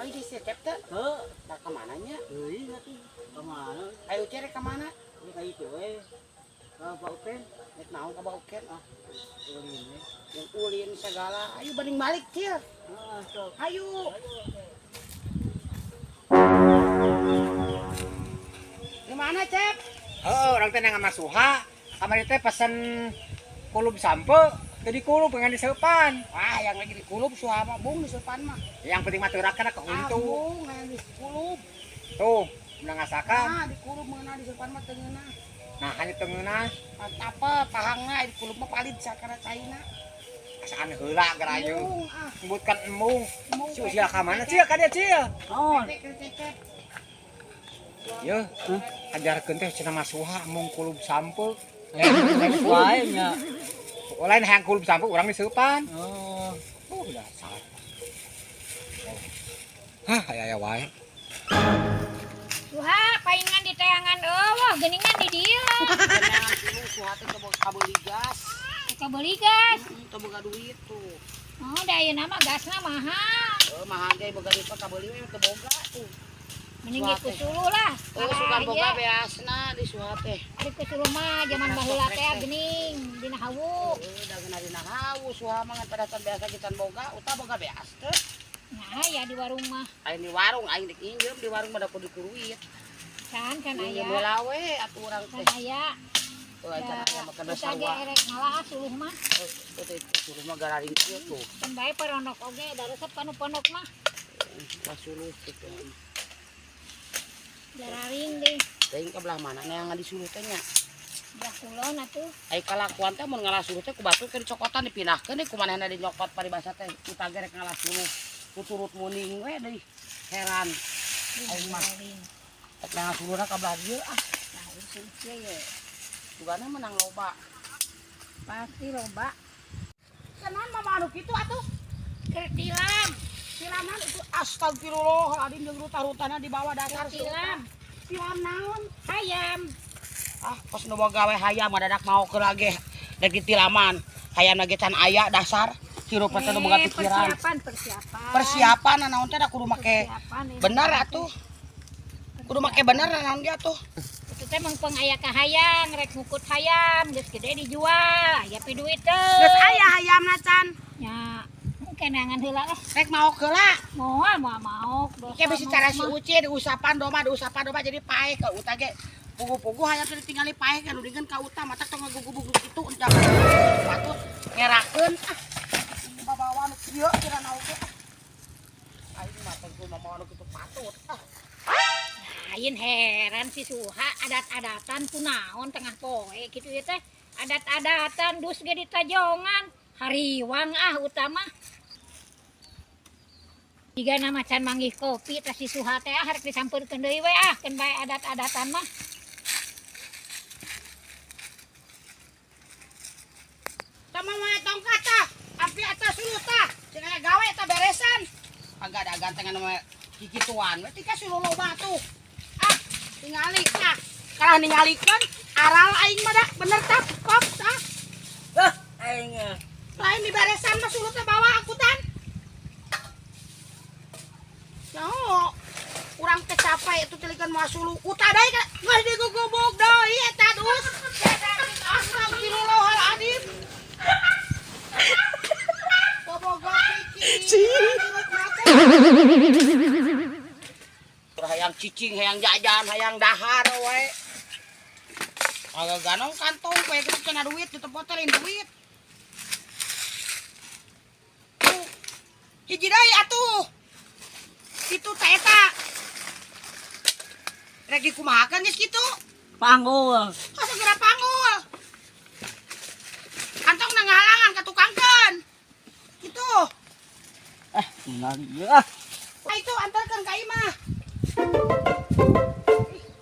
Ayo disetep teh. Tak kemana nya? Kemana? Ayo cere kemana? Ini kayak itu Pak Uken. Nek naon ka Bauken ah. Ini. Yang ulin segala. Ayo banding balik Cil. Sok. Ayo. Gimana Cep? Oh, orang teh nang Suha. Kamari teh pesen kulub sampo, jadi kulub pengen diseupan. Wah, yang lagi di kulub suama bung di depan mah. Yang penting mah teu rakeun ke huntu. Bung, yang di kulub. Tuh, udah ngasakan. Nah, di kulub meunah di depan mah teu ngeunah. Nah, hanya tengeunah Apa pahangna di kulub mah palit sakara caina. asaan heula garayu. Bung, ah. Sebutkan embung. Embung, Si usia ka mana Cil? Ka dia Cil. Oh, Cep. Yeuh, ajarkeun teh cenah mah Suha embung kulub sampo. wae nya. Lain hayang kulub sampo urang diseupan. Oh, Udah salah. Hah, aya wae. Suha, paingan di tayangan eueuh, geuningan di dieu. Kenangan dulu suatu kabeli gas. Ka beuli gas. Teu boga duit tuh. Oh, da ayeuna mah gasna mahal. Mahal ge boga duit kabeli we teu boga tuh. Mending di kusulu lah. Oh, sukan boga beasna di suha teh. Ari kusulu mah zaman baheula teh geuning dina hawu. Da geuna dina hawu suha mah pada can biasa kita boga, uta boga beas teh. Nah, ya di warung mah. Aing di warung aing dik injem di warung mah da kudu kuruit. Can Injem aya. heula we atuh urang Can teh. aya. Tuh acan aya mah kada Kita ge sarua. erek ngalah suluh mah. Tuh itu suruh mah gararing kieu tuh. Can bae pondok oge da resep kanu pondok mah. Pas suluh gitu. Jararing deh. Teuing ka belah mana yang disuruh teh nya. Belah kulon atuh. Ai kalakuan teh mun ngalah suluh teh ku batur ke dicokotan dipindahkeun deui kumanehna dinyokot paribasa teh uta gerek ngalah suluh. Tuturut muning we deui. Heran. Aing mah tek ngalah suluhna ka belah dieu ah. Nah, itu ye. Tugana menang loba. Pasti loba. Kenan mah anu kitu atuh. Kertilam. Silaman itu astagfirullahaladzim jeung ruta-rutana di bawah dasar Tilam. silam naon? Hayam. Ah, pas nu boga we hayam dadak mau ke lagi dek tilaman. Hayam lagi can aya dasar. Hirup teh nu boga pikiran. Persiapan. Persiapan naon teh da kudu make Persiapan, ya. bener atuh. Kudu make bener naon ge atuh. Itu teh mengpeng aya ka hayam, rek ngukut hayam, geus gede dijual, aya pi duit teh. Geus aya hayamna can. Ya, kenangan heula lah. Rek mau keula. Mau. Ke bisi cara si Uci diusapan doma jadi pae ka uta ge. Pugu-pugu hayam teh ditinggali pae kan udingeun ka uta mata tong ngagugubug kitu endah. Patut ngerakeun ah. Babawa nu kieu kira naon ge. Aing mah teh kudu mau anu kitu patut ah. Lain heran si Suha adat-adatan kunaon tengah poe kitu ya teh. Adat-adatan dus ge di tajongan. Hariwang ah utama. Jika nama can manggih kopi tas si Suha teh ah harek disampeurkeun deui we ah keun bae adat-adatan mah. Tama mah tongkat tah, api atas suluh tah. Ceuk aya gawe tah beresan. Agak ada gantengan mah kikituan we tika suluh loba tuh. Ah, tingali tah. Kalah ningalikeun aral aing mah da bener tah kok tah. aing Lain di beresan mah suluh teh bawa angkutan. Yo, urang teh capek itu telikeun moal suluh. Uta deui ka geus digugubug deui eta dus. Astagfirullahaladzim. Bobogoh cicing. Hayang cicing, hayang jajan, hayang dahar we. Agak ganong kantong we kitu cenah duit ditepotelin duit. Tuh, hiji deui atuh. Kitu teh eta. Rek dikumahakeun geus kitu. panggul. Segera panggul. Kantong na ngahalangan katukangkeun. Gitu. Tinggal ieu ah. Itu antarkan ka imah.